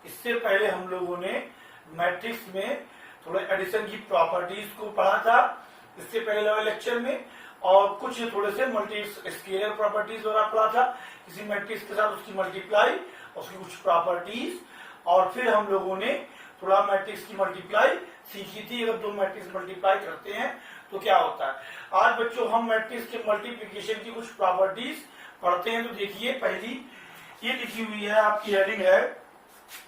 इससे पहले हम लोगों ने मैट्रिक्स में थोड़ा एडिशन की प्रॉपर्टीज को पढ़ा था इससे पहले वाले लेक्चर में, और कुछ थोड़े से मल्टी स्केलर प्रॉपर्टीज वगैरह पढ़ा था किसी मैट्रिक्स के साथ, उसकी मल्टीप्लाई, उसकी कुछ प्रॉपर्टीज, और फिर हम लोगों ने थोड़ा मैट्रिक्स की मल्टीप्लाई सीखी थी। अगर दो मैट्रिक्स मल्टीप्लाई करते हैं तो क्या होता है। आज बच्चों हम मैट्रिक्स के मल्टीप्लिकेशन की कुछ प्रॉपर्टीज पढ़ते हैं। तो देखिए पहली ये लिखी हुई है, आपकी हेडिंग है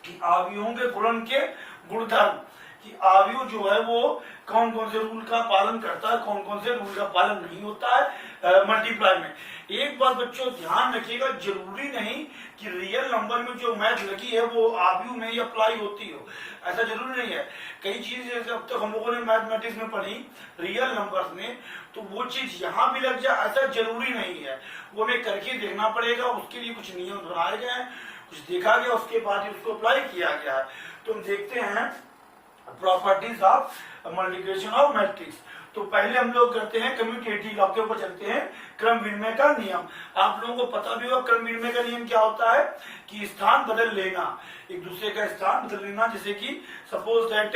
कि आव्यूहों के गुणन के गुणधर्म, कि आव्यूह जो है वो कौन कौन से रूल का पालन करता है, कौन कौन से रूल का पालन नहीं होता है मल्टीप्लाई में। एक बात बच्चों ध्यान रखिएगा, जरूरी नहीं कि रियल नंबर में जो मैथ लगी है वो आव्यूह में ही अप्लाई होती हो, ऐसा जरूरी नहीं है। कई चीज जैसे अब तक हम लोगों ने मैथमेटिक्स में पढ़ी रियल नंबर्स में, तो वो चीज यहाँ भी लग जाए ऐसा जरूरी नहीं है, वो हमें करके देखना पड़ेगा। उसके लिए कुछ नियम बनाए गए हैं, कुछ देखा गया, उसके बाद ही उसको अप्लाई किया गया है। तो हम देखते हैं properties of multiplication of matrix. तो पहले हम लोग करते हैं कम्यूटेटिव, आपके ऊपर चलते हैं क्रम विनिमय का नियम। आप लोगों को पता भी होगा क्रम विनिमय का नियम क्या होता है, कि स्थान बदल लेना, एक दूसरे का स्थान बदल लेना। जैसे कि सपोज दैट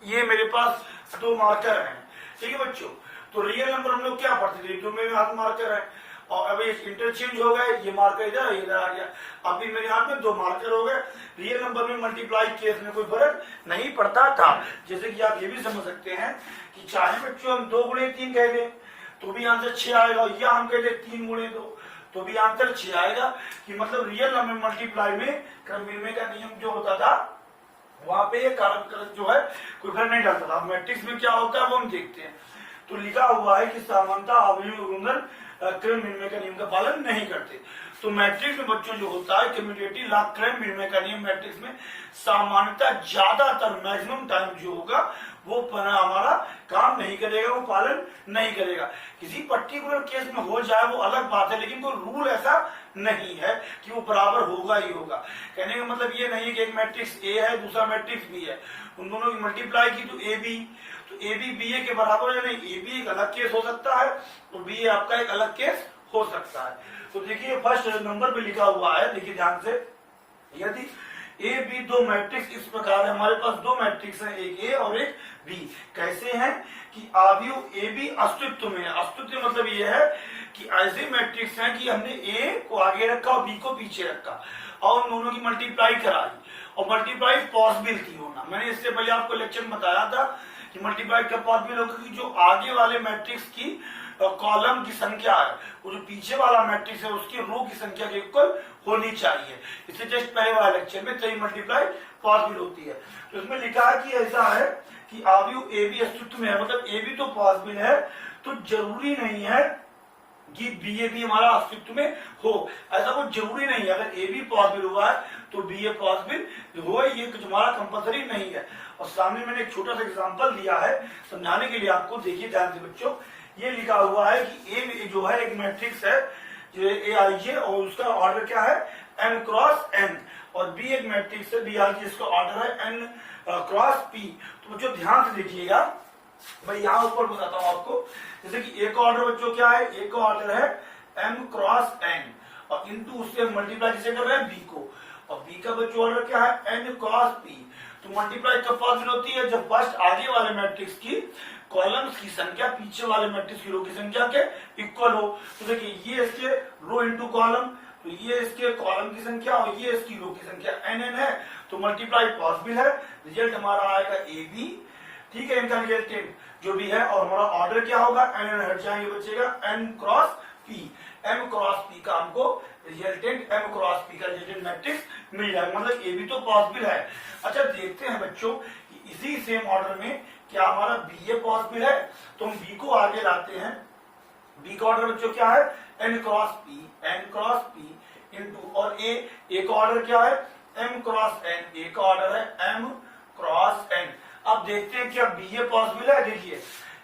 ये मेरे पास दो मार्कर हैं, ठीक है बच्चों, तो रियल नंबर हम लोग क्या पढ़ते थे, जो मेरे हाथ मार्कर है, और अभी इंटरचेंज हो गए, ये मार्कर इधर इधर आ गया, अभी मेरे हाथ में दो मार्कर हो गए। रियल नंबर में मल्टीप्लाई केस में कोई फर्क नहीं पड़ता था। जैसे कि आप ये भी समझ सकते हैं कि चाहे बच्चों हम 2 गुणे 3 कह दें तो भी आंसर 6 आएगा, या हम कह दें 3 गुणे 2 तो भी आंसर 6 आएगा। कि मतलब रियल नंबर मल्टीप्लाई में क्रम विनिमय का नियम जो होता था वहां पे कारण जो है कोई फर्क नहीं डालता था। मैट्रिक्स में क्या होता है वो हम देखते हैं। तो लिखा हुआ है कि सामान्यतः आव्यूह गुणन क्रम विनिमय का नियम का पालन नहीं करते। तो मैट्रिक्स में बच्चों जो होता है कम्यूटेटिव लॉग क्रम विनिमय का नियम मैट्रिक्स में सामान्यतः ज्यादातर मैक्सिमम टाइम जो होगा वो हमारा काम नहीं करेगा, वो पालन नहीं करेगा। किसी पर्टिकुलर केस में हो जाए वो अलग बात है, लेकिन कोई रूल ऐसा नहीं है कि वो बराबर होगा ही होगा। कहने का मतलब ये नहीं है कि एक मैट्रिक्स ए है दूसरा मैट्रिक्स बी है, उन दोनों की मल्टीप्लाई की तो ए बी, तो ए बी बी ए के बराबर है नहीं, ए बी एक अलग केस हो सकता है तो बी ए आपका एक अलग केस हो सकता है। तो देखिए फर्स्ट नंबर पे लिखा हुआ है, देखिए ध्यान से, यदि ए बी दो मैट्रिक्स इस प्रकार है, हमारे पास दो मैट्रिक्स हैं, एक ए और एक बी। कैसे हैं कि आव्यूह ए बी अस्तित्व में है। अस्तित्व मतलब ये है कि ऐसे मैट्रिक्स हैं कि हमने ए को आगे रखा और बी को पीछे रखा और उन दोनों की मल्टीप्लाई कराई, और मल्टीप्लाई पॉसिबल थी होना। मैंने इससे पहले आपको लेक्चर में बताया था कि मल्टीप्लाई कब पॉसिबल होगा, कि जो आगे वाले मैट्रिक्स की कॉलम की संख्या है वो जो पीछे वाला मैट्रिक्स है उसकी रो की संख्या के इक्वल होनी चाहिए। इससे जस्ट पहले वाले लेक्चर में तभी मल्टीप्लाई पॉसिबल होती है। तो इसमें लिखा है कि ऐसा है कि आव्यूह ए बी अस्तित्व में है, मतलब ए बी तो पॉसिबल है, तो जरूरी नहीं है कि बी ए भी हमारा अस्तित्व में हो, ऐसा कुछ जरूरी नहीं है। अगर ए बी पॉसिबल हुआ है तो बी ए पॉसिबल हो, ये कुछ हमारा कंपल्सरी नहीं है। और सामने मैंने एक छोटा सा एग्जांपल दिया है समझाने के लिए आपको, देखिए ध्यान से बच्चों। ये लिखा हुआ है कि ए जो है एक मैट्रिक्स है जो ए आई जे, और उसका ऑर्डर क्या है एन क्रॉस एन, और बी एक मैट्रिक्स है बी आई जे, इसका ऑर्डर है एन क्रॉस पी। तो बच्चों ध्यान से देखिएगा, भाई यहाँ ऊपर बताता हूँ आपको। जैसे कि ए का ऑर्डर बच्चों क्या है, ए का ऑर्डर है एम क्रॉस एन, और इंटू उससे मल्टीप्लाई किसे कर रहे हैं बी को, और बी का बच्चों ऑर्डर क्या है एन क्रॉस पी। तो मल्टीप्लाई कब पॉसिबल होती है, जब फर्स्ट आगे वाले मैट्रिक्स की कॉलम्स की संख्या पीछे वाले मैट्रिक्स की रो की संख्या के इक्वल हो। तो देखिए ये इसके रो इंटू कॉलम, तो ये इसके कॉलम की संख्या और ये इसकी रो की संख्या एन एन है, तो मल्टीप्लाई पॉसिबल है। रिजल्ट हमारा आएगा ए बी, ठीक है, इनका रिजल्टेंट जो भी है, और हमारा ऑर्डर क्या होगा एन एन हट जाएंगे, बचेगा N cross P. M cross P का हमको रिजल्टेंट एम क्रॉस पी का रिजल्टेंट मैट्रिक्स मिल जाएगा, मतलब ए बी तो पॉसिबल है। अच्छा देखते हैं बच्चों कि इसी सेम ऑर्डर में क्या हमारा बी ए पॉसिबल है, तो हम बी को आगे लाते हैं। बी का ऑर्डर बच्चों क्या है एन क्रॉस पी इंटू, और ए का ऑर्डर क्या है एम क्रॉस एन, ए का ऑर्डर है एम क्रॉस एन। अब देखते हैं क्या बी ए पॉसिबल है। देखिए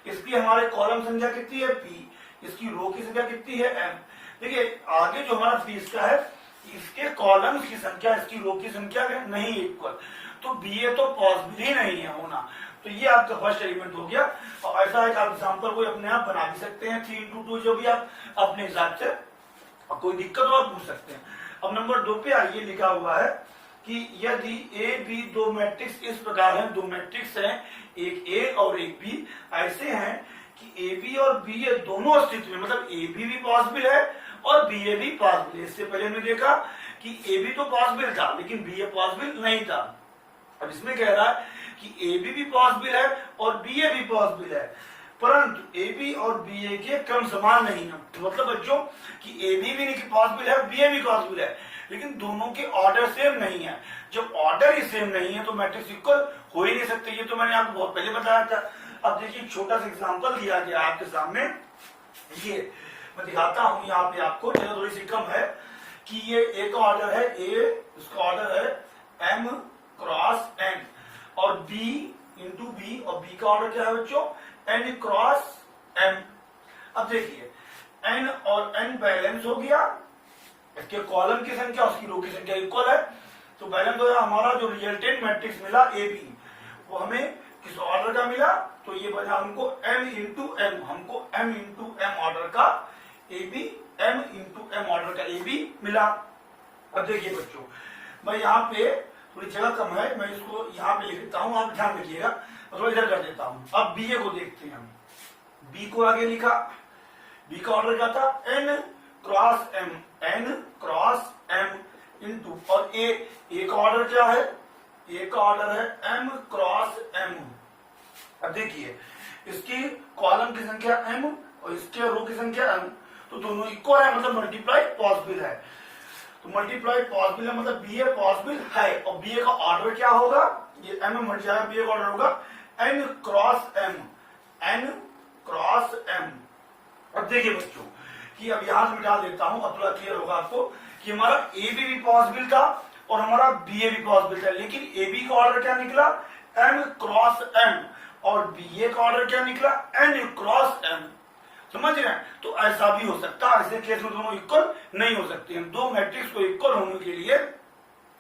इसकी हमारे कॉलम संख्या कितनी है पी, इसकी रो की संख्या कितनी है एम। देखिए आगे जो हमारा पी इसका है, इसके कॉलम्स की संख्या इसकी रो की संख्या नहीं इक्वल, तो बी ए तो पॉसिबल ही नहीं है होना। तो ये आपका फर्स्ट एलिमेंट हो गया, और ऐसा एक आप एग्जाम्पल कोई अपने आप बना भी सकते हैं 3 into 2 जो भी आप अपने हिसाब से, कोई दिक्कत हो आप पूछ सकते हैं। अब नंबर 2 पे आइए, लिखा हुआ है कि यदि ए बी दो मैट्रिक्स इस प्रकार हैं, दो मैट्रिक्स हैं, एक ए और एक बी, ऐसे हैं कि ए बी और बी ये दोनों स्थिति में, मतलब ए बी भी पॉसिबल है और बी ए भी पॉसिबल है। इससे पहले हमने देखा कि ए बी तो पॉसिबल था लेकिन बी ए पॉसिबल नहीं था। अब इसमें कह रहा है कि ए बी भी पॉसिबल है और बी ए भी पॉसिबल है, परंतु ए बी और बी ए के क्रम समान नहीं है। मतलब बच्चों कि ए बी भी नहीं पॉसिबल है, बी ए भी पॉसिबल है, लेकिन दोनों के ऑर्डर सेम नहीं है। जब ऑर्डर ही सेम नहीं है तो मैट्रिक्स इक्वल हो ही नहीं सकते। ये तो मैंने आपको बहुत पहले बताया था। अब देखिए छोटा सा एग्जांपल दिया गया आपके सामने, ये मैं दिखाता हूं यहाँ पे आपको, जगह थोड़ी सी कम है, कि ये ए का ऑर्डर है ए, इसका ऑर्डर है एम क्रॉस एन, और बी इंटू बी, और बी का ऑर्डर क्या है बच्चों एन क्रॉस एम। अब देखिए एन और एन बैलेंस हो गया, इसके कॉलम की संख्या उसकी रो की संख्या इक्वल है, तो बैलेंस हो गया। हमारा जो रिजल्टेंट मैट्रिक्स मिला ए बी वो हमें किस ऑर्डर का मिला, तो ये बना हमको m इंटू एम, हमको m इंटू एम ऑर्डर का A B, m into M order का ए बी मिला। अब देखिए बच्चों मैं यहाँ पे थोड़ी जगह कम है, मैं इसको यहाँ पे लिख देता हूँ, आप ध्यान रखिएगा, मैं थोड़ा इधर कर देता हूँ। अब बी ए को देखते हैं हम, बी को आगे लिखा, बी का ऑर्डर क्या था n cross m, n cross m into, और ए का ऑर्डर क्या है, ए का ऑर्डर है m क्रॉस m। अब देखिए इसकी कॉलम की संख्या m और इसके रो की संख्या m, तो दोनों इक्वल है, मतलब मल्टीप्लाई पॉसिबल है। तो मल्टीप्लाई पॉसिबल है मतलब बी ए पॉसिबल है, और बी ए का ऑर्डर क्या होगा, ये m मर जाएगा, बी ए का ऑर्डर होगा n cross m, n cross m। अब देखिए बच्चों कि अब यहां से मिटा देता हूं, अब थोड़ा क्लियर होगा आपको कि हमारा ए बी भी पॉसिबल था और हमारा बी ए भी पॉसिबल था, लेकिन ए बी का ऑर्डर क्या निकला m क्रॉस m, और बी ए का ऑर्डर क्या निकला n क्रॉस m। समझ रहे हैं, तो ऐसा भी हो सकता है। ऐसे केस में दोनों इक्वल नहीं हो सकते हैं। दो मैट्रिक्स को इक्वल होने के लिए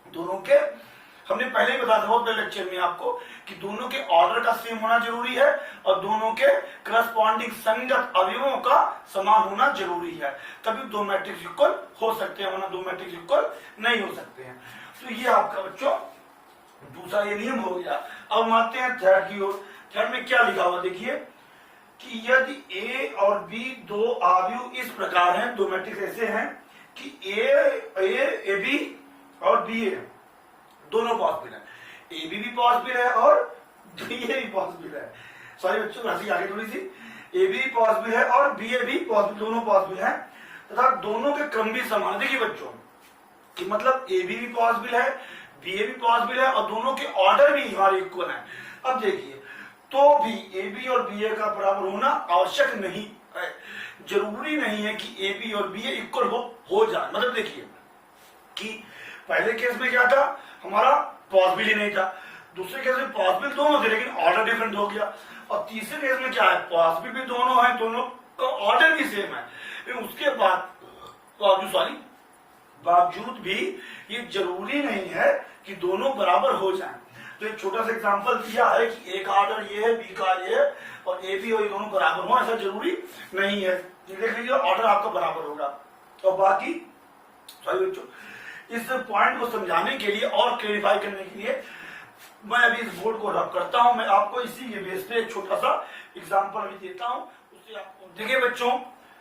दोनों के, हमने पहले ही बताया था बहुत पहले लेक्चर में आपको कि दोनों के ऑर्डर का सेम होना जरूरी है और दोनों के करस्पॉन्डिंग संगत अवयवों का समान होना जरूरी है, तभी दो मैट्रिक्स इक्वल हो सकते हैं, वरना दो मैट्रिक्स इक्वल नहीं हो सकते हैं। तो ये आपका बच्चों दूसरा ये नियम हो गया। अब हम आते हैं थर्ड की ओर। थर्ड में क्या लिखा हुआ देखिए कि यदि ए और बी दो अवयव इस प्रकार हैं, दो मैट्रिक्स ऐसे हैं कि ए बी और बी ए दोनों पॉसिबल है, ए बी भी पॉसिबल है और बी ए भी पॉसिबल है। सॉरी बच्चों हंसी आगे थोड़ी सी, ए बी पॉसिबल है और बी ए भी पॉसिबल, दोनों पॉसिबल है तथा दोनों के क्रम भी समान। देखिए बच्चों कि मतलब ए बी भी पॉसिबल है, बी ए भी पॉसिबल है और दोनों के ऑर्डर भी हमारे इक्वल है। अब देखिए तो भी ए बी और बी ए का बराबर होना आवश्यक नहीं है, जरूरी नहीं है कि ए बी और बी ए इक्वल हो जाए। मतलब देखिए कि पहले केस में क्या था, हमारा पॉसिबल ही नहीं था, दूसरे केस में पॉसिबल दोनों थे लेकिन ऑर्डर डिफरेंट हो गया, और तीसरे केस में क्या है, पॉसिबल भी दोनों है, दोनों का ऑर्डर भी सेम है, लेकिन उसके बावजूद भी ये जरूरी नहीं है कि दोनों बराबर हो जाएं। तो एक छोटा सा एग्जांपल दिया है कि ए का ऑर्डर ये है, बी का ये है, और ए बी और ये दोनों बराबर हो, ऐसा जरूरी नहीं है। देख लीजिए ऑर्डर आपका बराबर होगा। और बाकी सॉरी बच्चों इस पॉइंट को समझाने के लिए और क्लेरिफाई करने के लिए मैं अभी इस बोर्ड को रब करता हूं, मैं आपको इसी के बेस पे एक छोटा सा एग्जांपल अभी देता हूं, उससे आपको देखिए बच्चों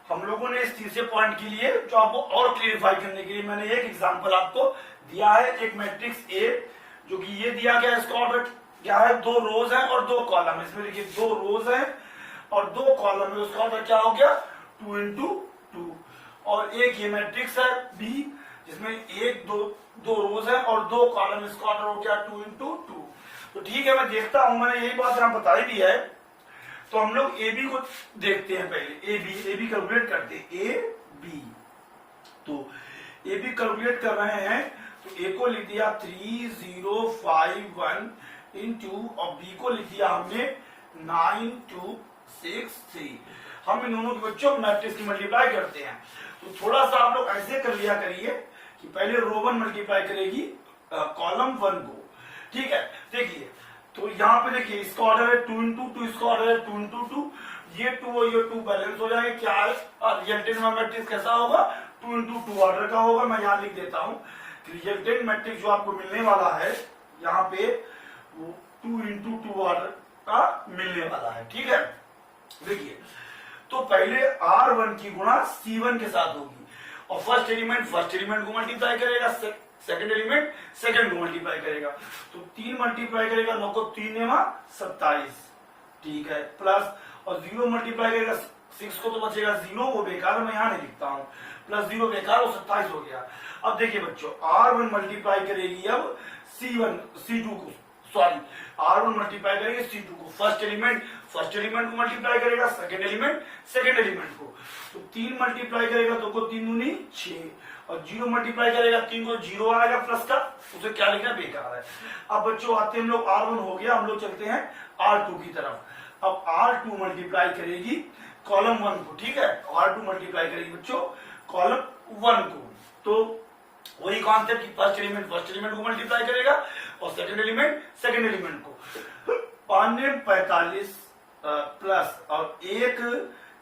हम लोगों ने इस तीसरे पॉइंट के लिए जो आपको और क्लेरिफाई करने के लिए मैंने एक एग्जांपल आपको दिया है। एक मैट्रिक्स ए जो कि ये दिया गया, इसका ऑर्डर क्या है, दो रोज हैं और दो कॉलम। इसमें देखिए दो रोज हैं और दो कॉलम है, उसका ऑर्डर क्या हो गया 2 into 2। और एक ये मैट्रिक्स है बी जिसमें एक दो रोज है और दो कॉलम, इसका ऑर्डर हो गया 2 into 2। तो ठीक है मैं देखता हूं, मैंने यही बात यहाँ बताई भी है। तो हम लोग ए बी को देखते हैं पहले, ए बी कैलकुलेट करते हैं, ए बी। तो ए बी कैलकुलेट कर रहे हैं तो ए को लिख दिया 3051 इंटू, और बी को लिख दिया हमने 9263। हम इन दोनों के बच्चों मैट्रिक्स की मल्टीप्लाई करते हैं। तो थोड़ा सा आप लोग ऐसे कर लिया करिए कि पहले रो 1 मल्टीप्लाई करेगी कॉलम 1 को, ठीक है। देखिए तो यहाँ पे देखिए इसका ऑर्डर है 2 into 2, इसका ऑर्डर है 2 into 2, ये 2 और ये 2 बैलेंस हो जाएंगे। क्या है रिजल्टेंट मैट्रिक्स कैसा होगा 2 into 2 ऑर्डर का होगा। मैं यहाँ लिख देता हूँ रिजल्टेंट मैट्रिक्स जो आपको मिलने वाला है यहाँ पे वो 2 into 2 ऑर्डर का मिलने वाला है। ठीक है, देखिए तो पहले R1 की गुणा C1 के साथ होगी और फर्स्ट एलिमेंट को मल्टीप्लाई करेगा, सेकंड एलिमेंट सेकंड को मल्टीप्लाई करेगा, तो 3 मल्टीप्लाई करेगा 9 को 3 ने 27, ठीक है, प्लस और 0 मल्टीप्लाई करेगा 6 को तो बचेगा 0, वो बेकार मैं यहाँ नहीं लिखता हूँ, प्लस 0 बेकार, वो 27 हो गया। अब देखिए बच्चों R1 मल्टीप्लाई करेगी अब C2 को, सॉरी R1 मल्टीप्लाई करेगी C2 को, फर्स्ट एलिमेंट को मल्टीप्लाई करेगा, सेकंड एलिमेंट को, तो 3 मल्टीप्लाई करेगा 2 को 3 दूनी 6 और 0 मल्टीप्लाई करेगा 3 को 0 आएगा प्लस का, उसे क्या लिखना बेकार है। अब बच्चों आते हम लोग R1 हो गया, हम लोग चलते हैं R2 की तरफ। अब R2 मल्टीप्लाई करेगी कॉलम 1 को, ठीक है, R2 मल्टीप्लाई करेगी बच्चों कॉलम 1 को, तो वही कॉन्सेप्ट की फर्स्ट एलिमेंट को मल्टीप्लाई करेगा और सेकंड एलिमेंट को। 5 ने 45 प्लस और 1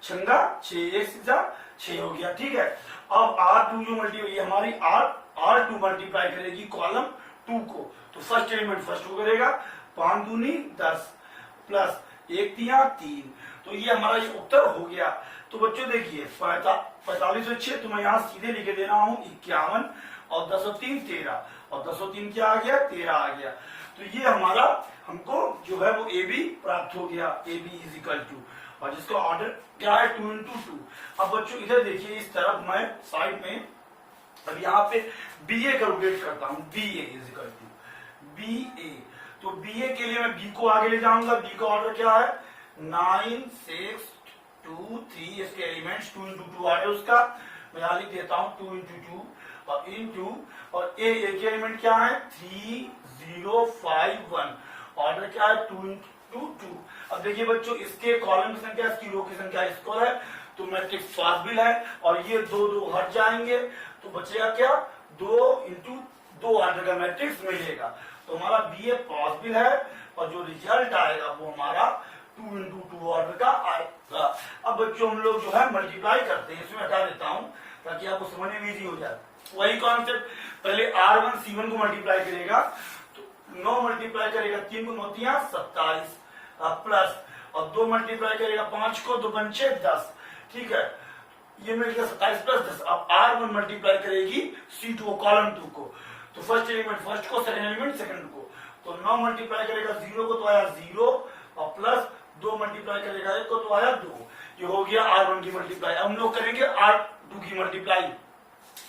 छंगा 6, 1 सीधा 6 हो गया। ठीक है, अब R2 जो मल्टीप्लाई हमारी R2 मल्टीप्लाई करेगी कॉलम 2 को, तो फर्स्ट एलिमेंट फर्स्ट को करेगा, 5 दूनी 10 प्लस 1 तिया 3, तो ये हमारा ये उत्तर हो गया। तो बच्चों देखिए 45 और 6 तो मैं यहाँ सीधे लिखे दे रहा हूँ 51 और 10 और 3 13 और 10 और 3 क्या आ गया 13 आ गया। तो ये हमारा हमको जो है वो AB प्राप्त हो गया, AB इज इक्वल टू, और जिसका ऑर्डर क्या है 2 into 2। अब बच्चों इधर देखिए इस तरफ मैं साइड में अब यहाँ पे BA कैलकुलेट करता हूँ, BA is equal to BA, तो BA के लिए मैं B को आगे ले जाऊंगा, B का ऑर्डर क्या है 9 6 2 3, इसके एलिमेंट्स 2 into 2 आ रहे उसका, मैं यहाँ लिख देता हूँ 2 into 2 और into, और A के एलिमेंट क्या है 3 0 5 1, ऑर्डर क्या है 2 into 2। अब देखिए बच्चों इसके कॉलम की संख्या इसकी रो की संख्या स्क्वायर है, तो मैट्रिक्स पॉसिबल है, और ये 2 2 हट जाएंगे तो बचेगा क्या 2 into 2 ऑर्डर का मैट्रिक्स मिलेगा। तो हमारा BA पॉसिबल है और जो रिजल्ट आएगा वो हमारा 2 into 2 ऑर्डर का आएगा। अब बच्चों हम लोग जो है मल्टीप्लाई करते हैं, इसमें हटा देता हूं ताकि आपको समझने में इजी हो जाए। वही कॉन्सेप्ट, पहले R1 C1 को मल्टीप्लाई करेगा, तो 9 मल्टीप्लाई करेगा 3 को 9 तिया 27 प्लस और 2 मल्टीप्लाई करेगा 5 को 2 पंचे 10, ठीक है, ये मिल गया 27 प्लस 10। अब R1 मल्टीप्लाई करेगी C2 कॉलम 2 को, तो फर्स्ट एलिमेंट फर्स्ट को, सेकंड एलिमेंट सेकंड को, तो 9 मल्टीप्लाई करेगा 0 को तो आया 0 और प्लस 2 मल्टीप्लाई करेगा 1 को तो आया 2, ये हो गया R1 की मल्टीप्लाई। हम लोग करेंगे R2 की मल्टीप्लाई,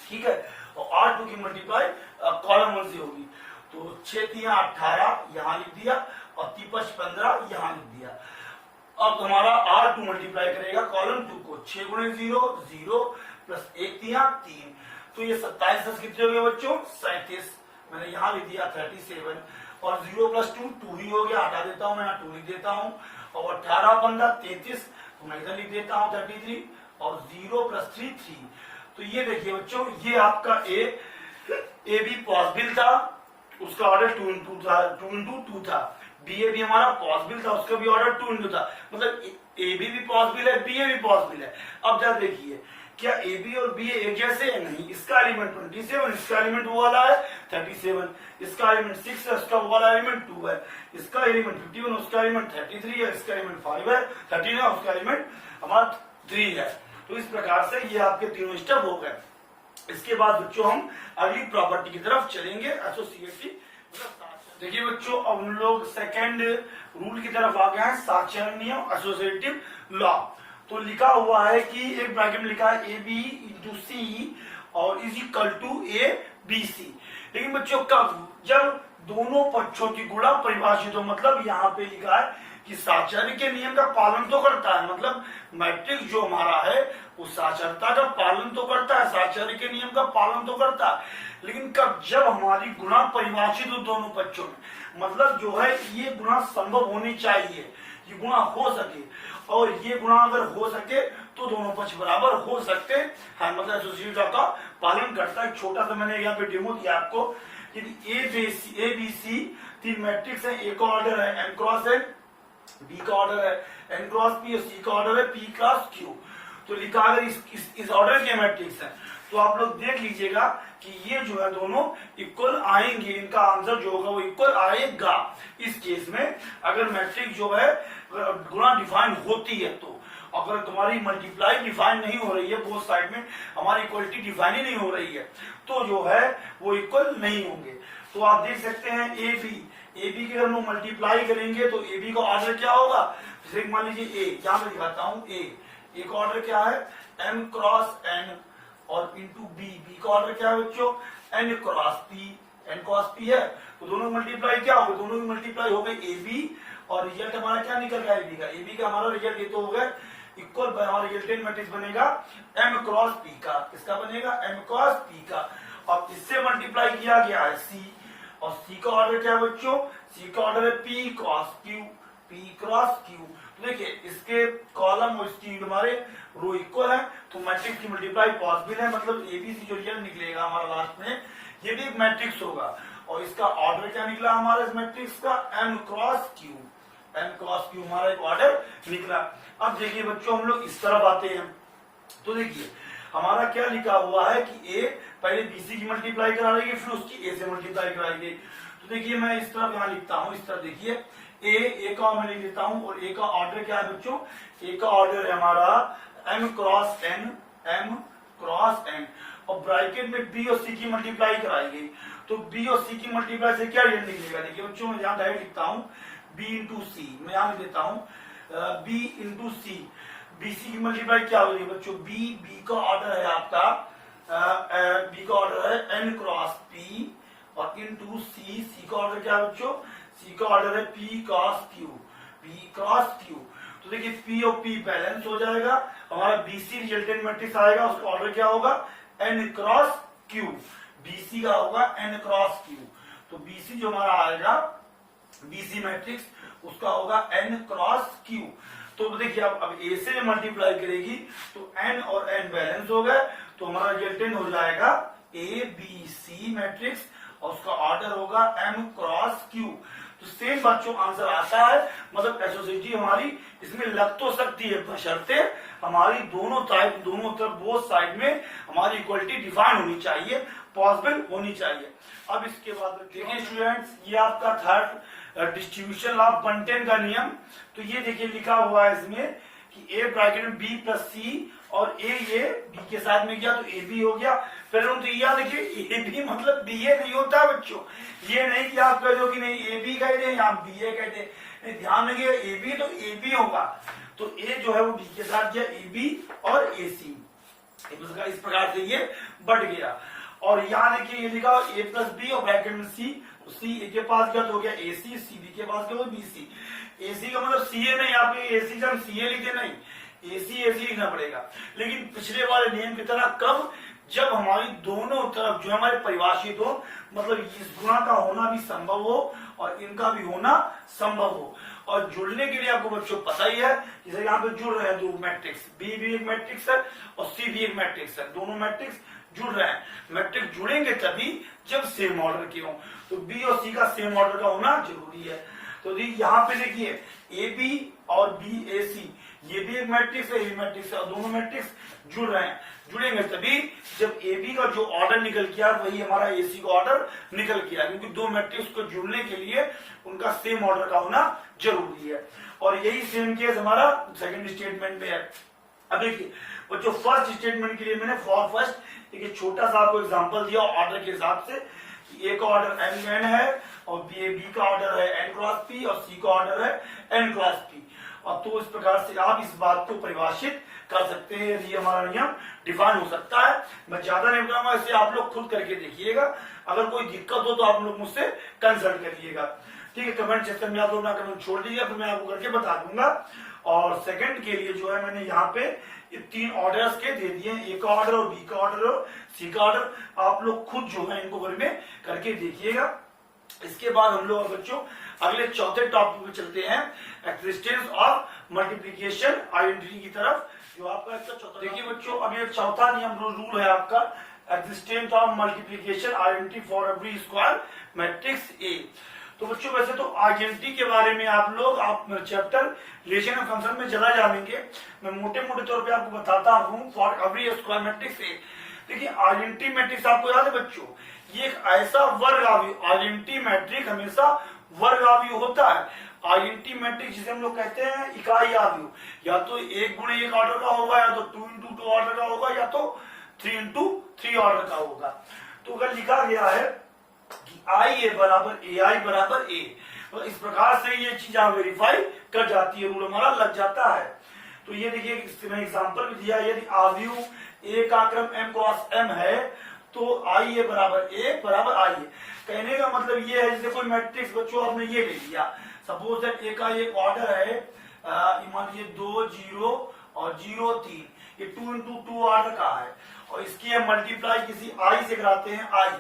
ठीक है, और R2 की मल्टीप्लाई कॉलम 1 से होगी, तो 6 तिया 18 यहाँ लिख दिया और 3 5 15 यहाँ लिख दिया। अब हमारा R2 मल्टीप्लाई करेगा कॉलम 2 को, 6 गुणे 0 0 प्लस 1 तिया 3, तो ये 27 10 कितने हो गए बच्चों 37, मैंने यहाँ लिख दिया 37, और 0 प्लस 2 2 ही हो गया, हटा देता हूँ मैं यहाँ 2 लिख देता हूँ, और 18 15 33, तो मैं इधर लिख देता हूँ 33, और 0 प्लस 3 3। तो ये देखिए बच्चों ये आपका AB पॉसिबल था, उसका ऑर्डर 2 into 2 था, BA भी हमारा पॉसिबल था, उसका भी ऑर्डर 2 into था, मतलब AB भी पॉसिबल है BA भी पॉसिबल है। अब जरा देखिए क्या AB और BA एक जैसे है, नहीं, इसका एलिमेंट 27, इसका एलिमेंट वो वाला है 37, इसका एलिमेंट 6 है, उसका वो वाला एलिमेंट 2 है, इसका एलिमेंट 51, उसका एलिमेंट 33 है, इसका एलिमेंट 5 है 13 है, उसका एलिमेंट हमारा 3 है। तो इस प्रकार से ये आपके तीनों स्टेप हो गए। इसके बाद बच्चों हम अगली प्रॉपर्टी की तरफ चलेंगे, एसोसिएटिव। देखिए बच्चों अब हम लोग सेकेंड रूल की तरफ आ गए हैं, साक्षर नियम एसोसिएटिव लॉ। तो लिखा हुआ है कि एक ब्रैकेट में लिखा है AB into C और इज इक्वल टू ABC, लेकिन बच्चों कब, जब दोनों पक्षों की गुणा परिभाषित हो, मतलब यहाँ पे लिखा है कि साक्षर के नियम का पालन तो करता है, मतलब मैट्रिक्स जो हमारा है वो साक्षरता का पालन तो करता है, साक्षर के नियम का पालन तो करता है, लेकिन कब, जब हमारी गुणा परिभाषित हो दोनों पक्षों में, मतलब जो है ये गुणा संभव होनी चाहिए, ये गुणा हो सके, और ये गुणा अगर हो सके तो दोनों पक्ष बराबर हो सकते हैं, मतलब एसोसिएटिव लॉ का पालन करता है। छोटा सा मैंने यहाँ पे डेमो दिया आपको, यदि ABC 3 मैट्रिक्स है, A का ऑर्डर है M क्रॉस N, B का ऑर्डर है N क्रॉस P और C का ऑर्डर है P क्रॉस Q, तो लिखा अगर इस ऑर्डर के मैट्रिक्स है तो आप लोग देख लीजिएगा कि ये जो है दोनों इक्वल आएंगे, इनका आंसर जो होगा वो इक्वल आएगा इस केस में, अगर मैट्रिक्स जो है गुणा डिफाइन होती है तो। अगर तुम्हारी मल्टीप्लाई डिफाइन नहीं हो रही है, बोथ साइड में हमारी इक्वलिटी डिफाइन ही नहीं हो रही है, तो जो है वो इक्वल नहीं होंगे। तो आप देख सकते हैं ए बी के हम लोग मल्टीप्लाई करेंगे तो ए बी का ऑर्डर क्या होगा, जैसे मान लीजिए ए, यहां मैं दिखाता हूं ए का ऑर्डर क्या है m क्रॉस n और इंटू बी का ऑर्डर क्या है बच्चों n क्रॉस p है, तो दोनों मल्टीप्लाई क्या होगा, दोनों की मल्टीप्लाई हो गई ए बी और रिजल्ट हमारा क्या निकल गया ए बी का हमारा रिजल्ट ये तो हो गया इक्वल, हमारा रिजल्टेंट मैट्रिक्स बनेगा m क्रॉस p का, किसका बनेगा m क्रॉस p का, और इससे मल्टीप्लाई किया गया है c, और c का ऑर्डर क्या है बच्चों, c का ऑर्डर है p क्रॉस q। तो देखिए इसके कॉलम और इसकी हमारे रो इक्वल है, तो मैट्रिक्स की मल्टीप्लाई पॉसिबल है, मतलब एबीसी जो रिजल्ट निकलेगा हमारा लास्ट में ये भी एक मैट्रिक्स होगा, और इसका ऑर्डर क्या निकला हमारा इस मैट्रिक्स का m क्रॉस q हमारा एक ऑर्डर निकला। अब देखिए बच्चों हम लोग इस तरफ आते हैं, तो देखिए हमारा क्या लिखा हुआ है कि a पहले bc की मल्टीप्लाई करा रही है, फिर उसकी a से मल्टीप्लाई कराई गई। तो देखिए मैं इस तरफ यहाँ लिखता हूँ, इस तरफ देखिए ए का मैं लिख देता हूँ, और ए का ऑर्डर क्या है बच्चों, ए का ऑर्डर है हमारा m क्रॉस n, और ब्रैकेट में b और c की मल्टीप्लाई कराई गई, तो b और c की मल्टीप्लाई से क्या रिजल्ट निकलेगा, देखिए बच्चों मैं यहाँ डायरेक्ट लिखता हूँ b इंटू सी, मैं यहाँ लिख देता हूँ b इंटू सी, bc की मल्टीप्लाई क्या होगी बच्चों, b का ऑर्डर है आपका b का ऑर्डर है n क्रॉस p और इंटू c का ऑर्डर क्या है बच्चों, c का ऑर्डर है p क्रॉस q। तो देखिए p और p बैलेंस हो जाएगा, हमारा bc रिजल्टेंट मैट्रिक्स आएगा, उसका ऑर्डर क्या होगा n क्रॉस q, bc का होगा n क्रॉस q, तो bc जो हमारा आएगा bc मैट्रिक्स उसका होगा n क्रॉस q। तो देखिए अब a से मल्टीप्लाई करेगी तो n और n बैलेंस हो गए, तो हमारा रिजल्टेंट हो जाएगा a b c मैट्रिक्स, और उसका ऑर्डर होगा m क्रॉस q। तो सेम बच्चों आंसर आता है, मतलब एसोसिएटी हमारी इसमें लग तो सकती है, बशर्ते हमारी दोनों तरफ बोथ साइड में हमारी इक्वलिटी डिफाइन होनी चाहिए, पॉसिबल होनी चाहिए। अब इसके बाद देखिए स्टूडेंट्स, ये आपका थर्ड डिस्ट्रीब्यूशन ऑफ बंटेन का नियम, तो ये देखिए लिखा हुआ है इसमें कि a ब्रैकेट में b प्लस सी, और a ये b के साथ में गया तो a b हो गया, फिर तो यह देखिए a b मतलब b a नहीं होता बच्चों, ये नहीं कि आप कह दो कि नहीं a b कह दे या b a कह दे, ध्यान रखिए a b तो a b होगा, तो a जो है वो b के साथ गया a b और a c, इस प्रकार से ये बढ़ गया। और यहाँ देखिए ये लिखा a प्लस बी और ब्रैकेट में c, सी ए के पास गया तो हो गया ए सी, सी बी के पास गया तो बी सी, ए सी का मतलब सी ए नहीं, आप ए सी का सी ए लिखे नहीं, ए सी लिखना पड़ेगा। लेकिन पिछले वाले नियम की तरह कब, जब हमारी दोनों तरफ जो हमारे परिभाषित हो, मतलब इस गुणा का होना भी संभव हो और इनका भी होना संभव हो, और जुड़ने के लिए आपको बच्चों पता ही है, जैसे यहाँ पे जुड़ रहे हैं दो मैट्रिक्स, बी भी एक मैट्रिक्स है और सी भी एक मैट्रिक्स है, दोनों मैट्रिक्स जुड़ रहे हैं। मैट्रिक्स जुड़ेंगे तभी जब सेम ऑर्डर के हों, तो बी और सी का सेम ऑर्डर का होना जरूरी है। तो यहाँ पे देखिए ए बी और बी ए सी, ये भी एक मैट्रिक्स है, ये मैट्रिक्स है, और दोनों मैट्रिक्स जुड़ रहे हैं, जुड़ेंगे तभी जब ए बी का जो ऑर्डर निकल किया वही हमारा ए सी का ऑर्डर निकल किया, क्योंकि दो मैट्रिक्स को जुड़ने के लिए उनका सेम ऑर्डर का होना जरूरी है। और यही सेम केस हमारा सेकंड स्टेटमेंट में है। अब देखिए बच्चों फर्स्ट स्टेटमेंट के लिए मैंने फॉर फर्स्ट एक छोटा सा आपको एग्जांपल दिया ऑर्डर के हिसाब से, ए का ऑर्डर n है और बी का ऑर्डर है n क्रॉस पी और सी का ऑर्डर है n क्रॉस पी, और तो इस प्रकार से आप इस बात को परिभाषित कर सकते हैं, ये हमारा नियम डिफाइन हो सकता है। मैं ज्यादा नहीं बताऊंगा, इसे आप लोग खुद करके देखिएगा, अगर कोई दिक्कत हो तो आप लोग मुझसे कंसल्ट करिएगा, ठीक है। कमेंट सेक्शन में आप लोग अपना कमेंट छोड़ दीजिए, फिर मैं आपको करके बता दूंगा। और सेकंड के लिए जो है मैंने यहाँ पे ये तीन ऑर्डर्स के दे दिए, ए का ऑर्डर और बी का ऑर्डर और सी का ऑर्डर, आप लोग खुद जो है इनको घर में करके देखिएगा। इसके बाद हम लोग बच्चों अगले चौथे टॉपिक में चलते हैं, एक्सिस्टेंस ऑफ मल्टीप्लिकेशन आइडेंटिटी की तरफ, जो आपका चौथा। देखिए बच्चों अब ये चौथा नियम रूल है आपका, existence of multiplication identity for every square matrix A. तो बच्चों वैसे तो आइडेंटिटी के बारे में आप चैप्टर रिलेशन एंड फंक्शन में ज्यादा जानेंगे, मैं मोटे मोटे तौर पे आपको बताता हूँ for every square matrix A. देखिए आइडेंटिटी मैट्रिक्स आपको याद है बच्चों, ये एक ऐसा वर्ग अवयव, आइडेंटिटी मैट्रिक्स हमेशा वर्ग अवयव होता है। आइडेंटिटी मैट्रिक्स जिसे हम लोग कहते हैं इकाई अवयव, या तो 1 गुणे 1 ऑर्डर का होगा, या तो 2 इंटू 2 ऑर्डर का होगा, या तो 3 इंटू 3 ऑर्डर का होगा। तो अगर लिखा गया है कि आई ए बराबर ए आई बराबर ए, तो इस प्रकार से ये चीज आप वेरीफाई कर जाती है, रूल हमारा लग जाता है। तो ये देखिए एग्जाम्पल भी दिया, यदि अवयव ए का क्रम m क्रॉस m है तो आई ए बराबर ए बराबर आई ए। कहने का मतलब ये है जैसे कोई मैट्रिक्स बच्चों आपने ये ले लिया, सपोज दैट ए का एक ऑर्डर है, मान लीजिए 2 0 और 0 3, ये 2 इंटू 2 ऑर्डर का है, और इसकी हम मल्टीप्लाई किसी आई से कराते हैं आई।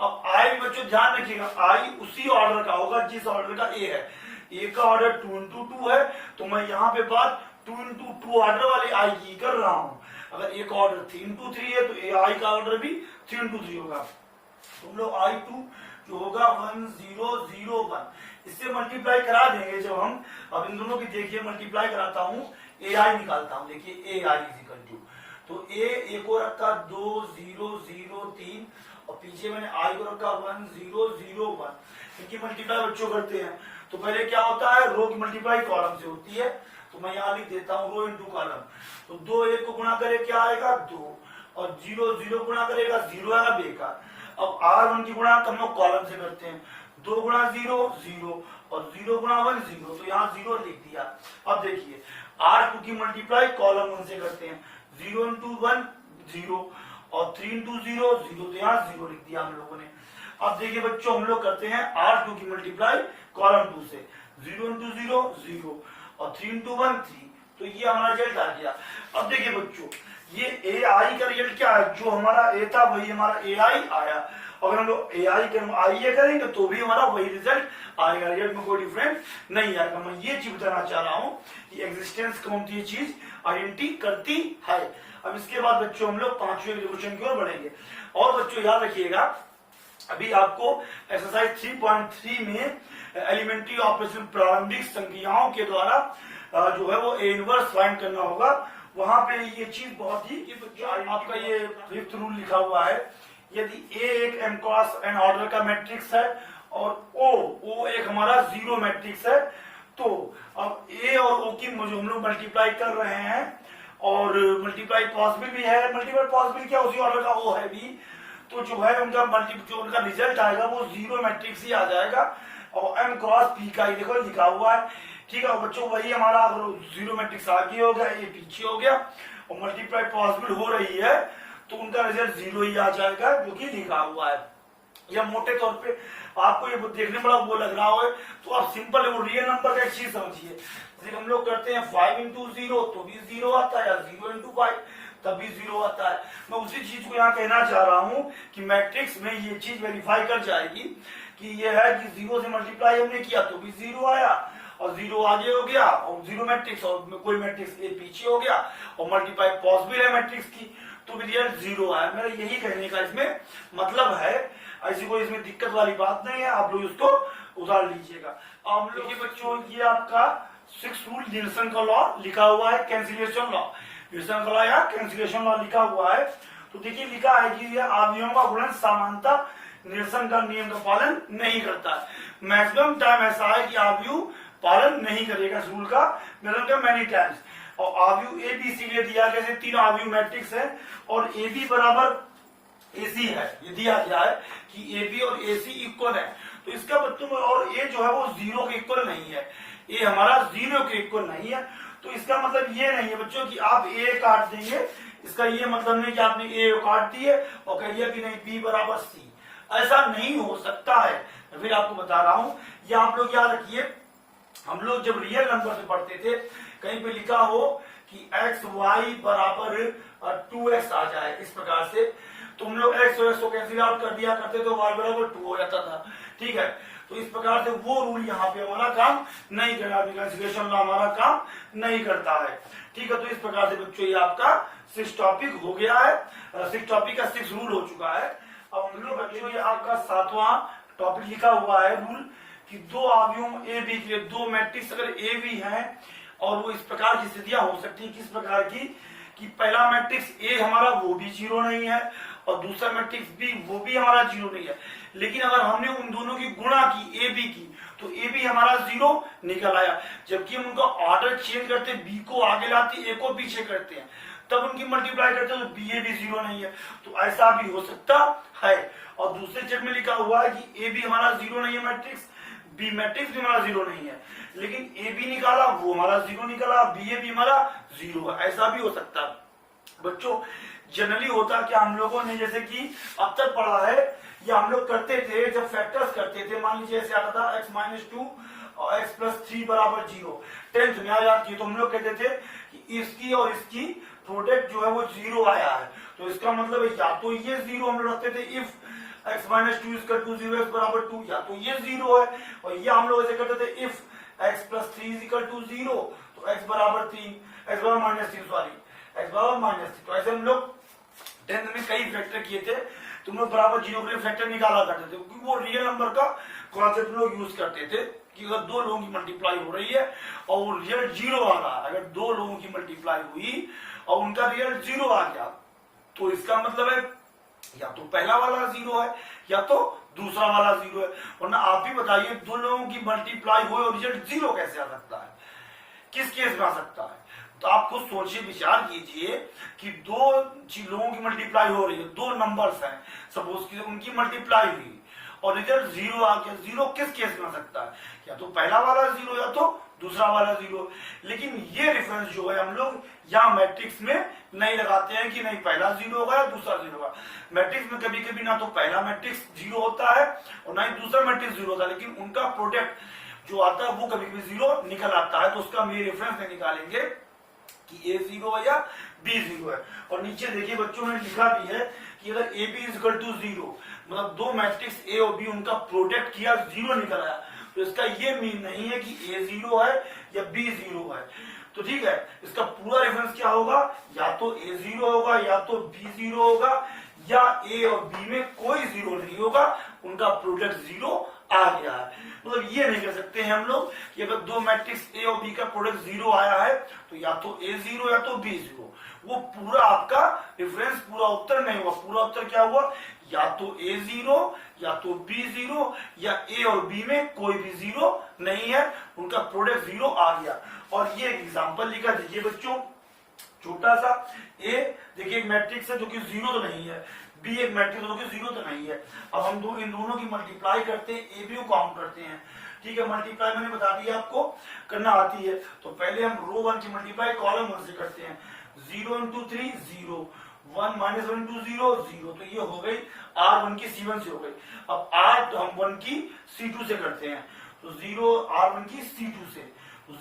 अब आई बच्चों ध्यान रखिएगा, आई उसी ऑर्डर का होगा जिस ऑर्डर का ए है। ए का ऑर्डर 2 इंटू 2 है, तो मैं यहाँ पे बात 2 इंटू 2 ऑर्डर वाले आई की कर रहा हूँ। अगर एक ऑर्डर 3 इंटू 3 है तो ए आई का ऑर्डर भी 3 इंटू 3 होगा। तुम लोग आई 2 जो होगा 1 0 0 1, इससे मल्टीप्लाई करा देंगे जब हम। अब इन दोनों की देखिए मल्टीप्लाई कराता हूँ, ए आई निकालता हूँ। देखिए ए आई इज इक्वल टू, तो ए को रखा 2 0 0 3, और पीछे मैंने आई को रखा 1 0 0 1। इनकी मल्टीप्लाई बच्चों करते हैं तो पहले क्या होता है, रो की मल्टीप्लाई कॉलम से होती है, तो मैं यहाँ लिख देता हूँ रो इंटू कॉलम। तो 2 1 को गुणा करे क्या आएगा 2, और 0 0 गुणा करेगा 0 आएगा बेकार। अब R1 की गुणा हम लोग कॉलम से करते हैं, 2 गुणा 0 0, और 0 गुणा 1 0, तो यहाँ 0 लिख दिया। अब देखिए R2 की मल्टीप्लाई कॉलम 1 से करते हैं, 0 इंटू 1 0, और 3 इंटू 0 0, तो यहाँ 0 लिख दिया हम लोगों ने। अब देखिए बच्चों हम लोग करते हैं R2 की मल्टीप्लाई कॉलम 2 से, 0 इंटू 0 0, और 3 इंटू 1 3, तो ये हमारा रिजल्ट आ गया। अब देखिए बच्चों ये ए आई का रिजल्ट क्या है, जो हमारा ए था वही हमारा ए आई आया। अगर हम लोग ए आई का आई ए करेंगे तो भी हमारा वही रिजल्ट आएगा, रिजल्ट में कोई डिफरेंस नहीं आएगा। मैं ये चीज बताना चाह रहा हूँ कि एग्जिस्टेंस कौन सी चीज आइडेंटिटी करती है। अब इसके बाद बच्चों हम लोग 5वें क्वेश्चन की ओर बढ़ेंगे। और बच्चों याद रखिएगा, अभी आपको एक्सरसाइज 3.3 में एलिमेंट्री ऑपरेशन प्रारंभिक संख्याओं के द्वारा जो है वो ए इनवर्स फाइंड करना होगा। वहां पे ये चीज बहुत ही आपका ये 5th रूल लिखा हुआ है, यदि ए एक m क्रॉस n ऑर्डर का मैट्रिक्स है और ओ एक हमारा 0 मैट्रिक्स है, तो अब ए और ओ की जो हम लोग मल्टीप्लाई कर रहे हैं, और मल्टीप्लाई पॉसिबल भी है, मल्टीप्लाई पॉसिबल क्या उसी ऑर्डर का ओ है भी, तो जो है उनका जो उनका रिजल्ट आएगा वो 0 मैट्रिक्स ही आ जाएगा, और m क्रॉस p का ही देखो लिखा हुआ है। ठीक है बच्चों, वही हमारा 0 मैट्रिक्स आगे हो गया, ये पीछे हो गया, और मल्टीप्लाई पॉसिबल हो रही है तो उनका रिजल्ट 0 ही आ जाएगा जो कि लिखा हुआ है। या मोटे तौर पे आपको ये देखने बड़ा वो लग रहा हो तो आप सिंपल वो रियल नंबर का एक चीज समझिए, जैसे हम लोग करते हैं 5 इंटू 0 तो भी 0 आता है, या 0 इंटू 5 तब भी 0 आता है। मैं उसी चीज को यहाँ कहना चाह रहा हूँ कि मैट्रिक्स में ये चीज वेरीफाई कर जाएगी कि ये है कि 0 से मल्टीप्लाई हमने किया तो भी 0 आया, और 0 आगे हो गया, और 0 मैट्रिक्स और कोई मैट्रिक्स ए पीछे हो गया, और मल्टीप्लाई पॉसिबल है मैट्रिक्स की तो भी रिजल्ट 0 आया। मेरा यही कहने का इसमें मतलब है, ऐसी कोई इसमें दिक्कत वाली बात नहीं है, आप लोग इसको उतार लीजिएगा। अब देखिए बच्चों ये आपका 6th रूल निल्सन का लॉ लिखा हुआ है, कैंसिलेशन लॉ, निल्सन का लॉ या कैंसिलेशन लॉ लिखा हुआ है। तो देखिए लिखा है कि यह अवयवों का गुणन समानता निल्सन का नियम का पालन नहीं करता है। मैक्सिमम टाइम ऐसा है कि अवयव पालन नहीं करेगा इस रूल का, मैनी टाइम्स। और अवयव ए बी सी लिए दिया गया, जैसे 3 अवयव मैट्रिक्स है और ए बी बराबर AC है, ये दिया गया है कि AB और AC इक्वल है, तो इसका मतलब और A जो है वो 0 के इक्वल नहीं है, A हमारा 0 के इक्वल नहीं है। तो इसका मतलब ये नहीं है बच्चों कि आप A काट देंगे, इसका ये मतलब नहीं कि आपने A काट दिए और कह दिया कि नहीं B बराबर C, ऐसा नहीं हो सकता है। मैं फिर आपको बता रहा हूं, ये आप लोग याद रखिए, हम लोग जब रियल नंबर से पढ़ते थे कहीं पे लिखा हो कि x y बराबर 2x आ जाए इस प्रकार से, तो हम लोग x और x को कैंसिल आउट कर दिया करते तो y बराबर 2 हो जाता था। ठीक है, तो इस प्रकार से वो रूल यहाँ पे हमारा काम नहीं करता, कैंसिलेशन लॉ हमारा काम नहीं करता है। ठीक है, तो इस प्रकार से बच्चों ये आपका 6 टॉपिक हो गया है, 6 टॉपिक का 6 रूल हो चुका है। अब हम लोग बच्चों ये आपका 7वां टॉपिक लिखा हुआ है रूल कि 2 अवयवों ए बी के 2 मैट्रिक्स अगर ए बी हैं और वो इस प्रकार की स्थितियां हो सकती है, किस प्रकार की कि पहला मैट्रिक्स ए हमारा वो भी 0 नहीं है और दूसरा मैट्रिक्स बी वो भी हमारा 0 नहीं है। लेकिन अगर हमने उन दोनों की गुणा की ए बी की तो ए बी हमारा 0 निकल आया। जबकि हम उनका ऑर्डर चेंज करते, बी को आगे लाते, ए को पीछे करते हैं, तब उनकी मल्टीप्लाई करते हैं तो बी ए भी 0 नहीं है। तो ऐसा भी हो सकता है। और दूसरे चेक में लिखा हुआ है कि ए बी हमारा 0 नहीं है मैट्रिक्स, बी मैट्रिक्स भी हमारा 0 नहीं है, लेकिन ए बी निकाला वो हमारा 0 निकला, बी ए भी हमारा 0 है। ऐसा भी हो सकता है। बच्चों जनरली होता क्या, हम लोगों ने जैसे कि अब तक पढ़ा है या हम लोग करते थे जब फैक्टर्स करते थे, मान लीजिए ऐसे आता था x-2 और x+3 बराबर 0, 10th में याद किए तो हम लोग कहते थे कि इसकी और इसकी प्रोडक्ट जो है वो 0 आया है। तो इसका मतलब है या तो ये 0 हम लोग रखते थे इफ x-2 = 0 x बराबर 2, या तो ये 0 है। और ये हम लोग ऐसे करते थे इफ x+3 = 0 तो x बराबर 3, x बराबर -3 सॉरी x बराबर -3। तो ऐसे हम लोग 10th में कई फैक्टर किए थे। तुम लोग बराबर 0 के लिए फैक्टर निकाला करते थे, क्योंकि वो रियल नंबर का कॉन्सेप्ट लोग यूज करते थे कि अगर दो लोगों की मल्टीप्लाई हो रही है और वो रिजल्ट 0 आ रहा है, अगर दो लोगों की मल्टीप्लाई हुई और उनका रिजल्ट 0 आ गया तो इसका मतलब है या तो पहला वाला 0 है या तो दूसरा वाला 0 है। वरना आप ही बताइए दो लोगों की मल्टीप्लाई हुई और रिजल्ट 0 कैसे आ सकता है, किस केस में आ सकता है? तो आप खुद सोचिए, विचार कीजिए कि दो लोगों की मल्टीप्लाई हो रही है, दो नंबर्स हैं, सपोज की उनकी मल्टीप्लाई हुई और रिजल्ट 0 आ गया। 0 किस केस में आ सकता है, या तो पहला वाला 0 या तो दूसरा वाला 0। लेकिन ये रेफरेंस जो है हम लोग यहाँ मैट्रिक्स में नहीं लगाते हैं कि नहीं पहला 0 होगा या दूसरा 0 होगा। मैट्रिक्स में कभी कभी ना तो पहला मैट्रिक्स 0 होता है और ना ही दूसरा मैट्रिक्स 0 होता है, लेकिन उनका प्रोडक्ट जो आता है वो कभी कभी 0 निकल आता है। तो उसका हम ये रेफरेंस में निकालेंगे कि ए 0 है या बी 0 है। और नीचे देखिए बच्चों ने लिखा भी है कि अगर ए बी = 0 मतलब दो मैट्रिक्स ए और बी उनका प्रोडक्ट किया 0 निकल आया, तो इसका ये मीन नहीं है कि ए 0 है या बी 0 है। तो ठीक है, इसका पूरा रेफरेंस क्या होगा, या तो ए 0 होगा या तो बी 0 होगा, या ए और बी में कोई 0 नहीं होगा, उनका प्रोडक्ट 0 आ गया है। मतलब ये नहीं कह सकते हैं हम लोग कि अगर दो मैट्रिक्स ए और बी का प्रोडक्ट 0 आया है तो या तो ए 0 या तो बी 0। वो पूरा आपका रेफरेंस पूरा उत्तर नहीं हुआ। पूरा उत्तर क्या हुआ, या तो ए 0 या तो बी 0, या ए और बी में कोई भी 0 नहीं है, उनका प्रोडक्ट 0 आ गया। और ये एग्जाम्पल लिखा दीजिए बच्चों, छोटा सा। ए देखिए एक मैट्रिक्स है जो कि 0 तो नहीं है, बी एक मैट्रिक्स जो कि 0 तो नहीं है। अब हम इन दोनों की मल्टीप्लाई करते हैं, ए बी को काउंट करते हैं। ठीक है, मल्टीप्लाई मैंने बता दिया आपको करना आती है। तो पहले हम रो 1 की मल्टीप्लाई कॉलम 1 से करते हैं। 0 × 3 0, 1 - 1 × 0 0। तो ये हो गई R1 की C1 से हो गई। अब R हम 1 की C2 से करते हैं, तो 0 R1 की C2 से,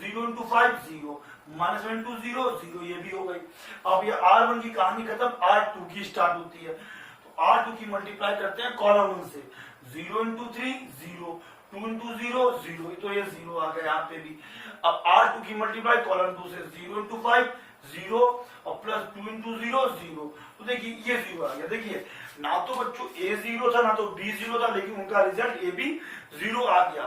0 × 5 0, -1 × 0 0, ये भी हो गई। अब ये R1 की कहानी खत्म, R2 की स्टार्ट होती है। तो R2 की मल्टीप्लाई करते हैं कॉलम 1 से, 0 × 3 0, 2 × 0 0, तो ये 0 आ गया यहाँ पे भी। अब R2 की मल्टीप्लाई कॉलम 2 से, 0 × 5 0 और प्लस 2 × 0 0। तो देखिए ये 0 आ गया। देखिए ना तो बच्चों ए 0 था ना तो बी 0 था, लेकिन उनका रिजल्ट ए बी 0 आ गया।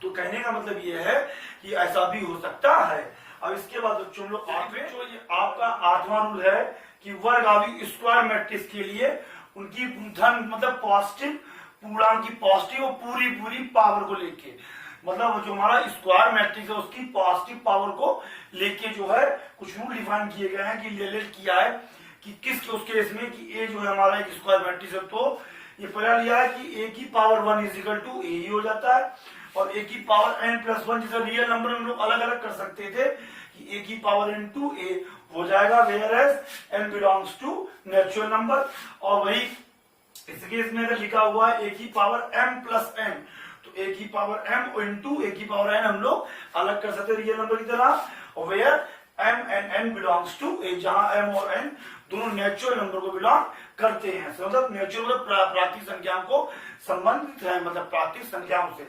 तो कहने का मतलब ये है कि ऐसा भी हो सकता है। अब इसके बाद बच्चों हम लोग आपका 8वां रूल है कि वर्गावी स्क्वायर मैट्रिक्स के लिए उनकी धन मतलब पॉजिटिव पूर्णांक की पॉजिटिव और पूरी पावर को लेके, मतलब जो हमारा स्क्वायर मैट्रिक्स है उसकी पॉजिटिव पावर को लेके जो है कुछ रूल डिफाइन किए गए हैं कि रिलेट किया है कि किस उस केस में कि ए जो है हमारा एक स्क्वायर मैट्रिक्स है। तो ये पहला लिया है कि ए की पावर 1 = ए ही हो जाता है, और ए की पावर n+1 जैसे रियल नंबर हम लोग अलग अलग कर सकते थे कि ए की पावर n to a हो जाएगा, whereas n belongs to natural number. और वही इस केस में अगर लिखा हुआ है ए की पावर m+n, तो ए की पावर m इंटू ए की पावर n हम लोग अलग कर सकते रियल नंबर की तरह, और where m and n belongs to A, जहां m और n दोनों नेचुरल नंबर को बिलोंग करते हैं। मतलब नेचुरल प्राकृतिक संख्याओं को संबंधित है, मतलब प्राकृतिक संख्याओं से।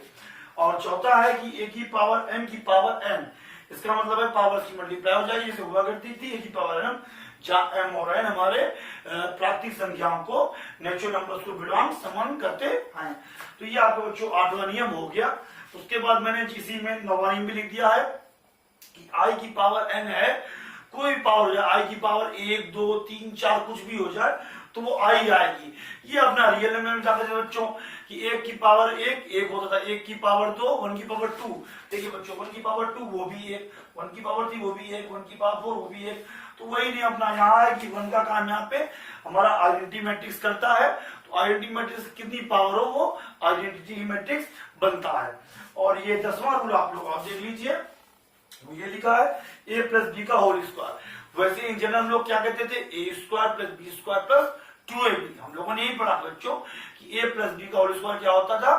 और चौथा है कि ए की पावर m की पावर n, इसका मतलब है पावर की मल्टीप्लाई हो जाएगी, जैसे हुआ करती थी ए की पावर n, जहां m और n हमारे प्राकृतिक संख्याओं को नेचुरल नंबर्स को बिलोंग संबंध करते हैं। तो ये आपका बच्चों 8वां नियम हो गया। उसके बाद मैंने इसी में 9वां नियम भी लिख दिया है कि i की पावर n है कोई पावर हो जाए, आई की पावर 1 2 3 4 कुछ भी हो जाए तो वो आई आएगी। ये अपना रियल नंबर में जाते थे बच्चों कि 1 की पावर 1 होता था, 1 की पावर 2, 1 की पावर 2। देखिए बच्चों 1 की पावर 2 वो भी 1, 1 की पावर 3 वो भी 1, 1 की पावर 4 वो भी 1। तो वही नहीं अपना यहाँ है कि 1 का काम यहाँ पे हमारा आइडेंटिटी मैट्रिक्स करता है। तो आइडेंटिटी मैट्रिक्स कितनी पावर हो वो आइडेंटिटी मैट्रिक्स बनता है। और ये 10वां रूल आप लोग देख लीजिए, ये लिखा है ए प्लस बी का होल स्क्वायर। वैसे इन जनरल हम लोग क्या कहते थे, A square plus B square plus 2ab। हम लोगों ने यही पढ़ा बच्चों कि ए प्लस बी का होल स्क्वायर क्या होता था,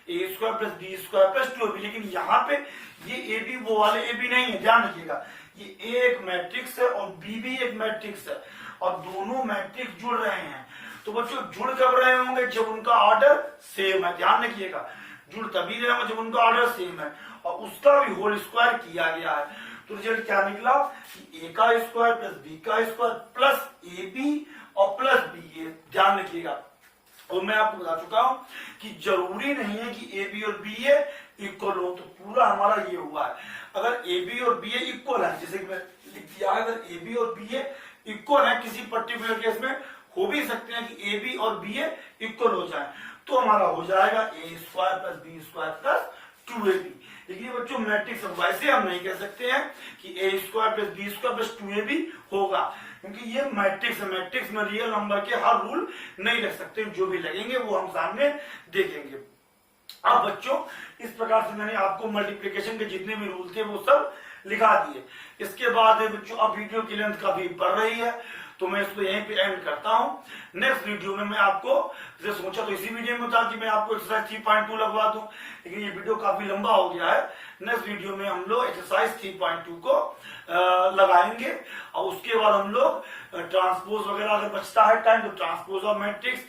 A square plus B square plus 2ab। लेकिन यहाँ पे ये ए बी वो वाले ए बी नहीं है, ध्यान रखिएगा। ये ए एक मैट्रिक्स है और बी भी एक मैट्रिक्स है और दोनों मैट्रिक्स जुड़ रहे हैं। तो बच्चों जुड़ कब रहे होंगे, जब उनका ऑर्डर सेम है। ध्यान रखिएगा, जुड़ तभी रहे होंगे जब उनका ऑर्डर सेम है और उसका भी होल स्क्वायर किया गया है। तो रिजल्ट क्या निकला कि ए का स्क्वायर प्लस बी का स्क्वायर प्लस ए बी और प्लस बी। ये ध्यान रखिएगा। और मैं आपको बता चुका हूं कि जरूरी नहीं है कि ए बी और बी ए इक्वल हो। तो पूरा हमारा ये हुआ है, अगर ए बी और बी ए इक्वल है, जैसे कि मैं लिख दिया, अगर ए बी और बी ए इक्वल है, किसी पर्टिकुलर केस में हो भी सकते हैं कि ए बी और बी ए इक्वल हो जाए, तो हमारा हो जाएगा A square plus B square plus 2ab। लेकिन बच्चों मैट्रिक्स वैसे हम नहीं कह सकते हैं कि A square plus B square plus 2ab होगा, क्योंकि ये मैट्रिक्स है। मैट्रिक्स में रियल नंबर के हर रूल नहीं रख सकते, जो भी लगेंगे वो हम सामने देखेंगे। अब बच्चों इस प्रकार से मैंने आपको मल्टीप्लिकेशन के जितने भी रूल थे वो सब लिखा दिए। इसके बाद बच्चों अब वीडियो की लेंथ काफी बढ़ रही है तो मैं इसको यहीं पे एंड करता हूं। नेक्स्ट वीडियो में मैं आपको, जैसे सोचा तो इसी वीडियो में था कि मैं आपको एक्सरसाइज 3.2 लगवा दूं, लेकिन ये वीडियो काफी लंबा हो गया है। नेक्स्ट वीडियो में हम लोग एक्सरसाइज 3.2 को लगाएंगे और उसके बाद हम लोग ट्रांसपोज वगैरह अगर बचता है टाइम तो ट्रांसपोज और मैट्रिक्स,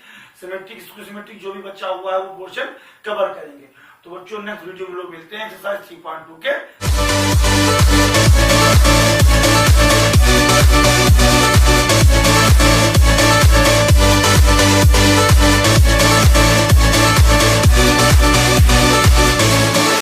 सिमेट्रिक, सिमेट्रिक जो भी बचा हुआ है वो पोर्शन कवर करेंगे। तो बच्चों नेक्स्ट वीडियो में लोग मिलते हैं एक्सरसाइज 3.2 के।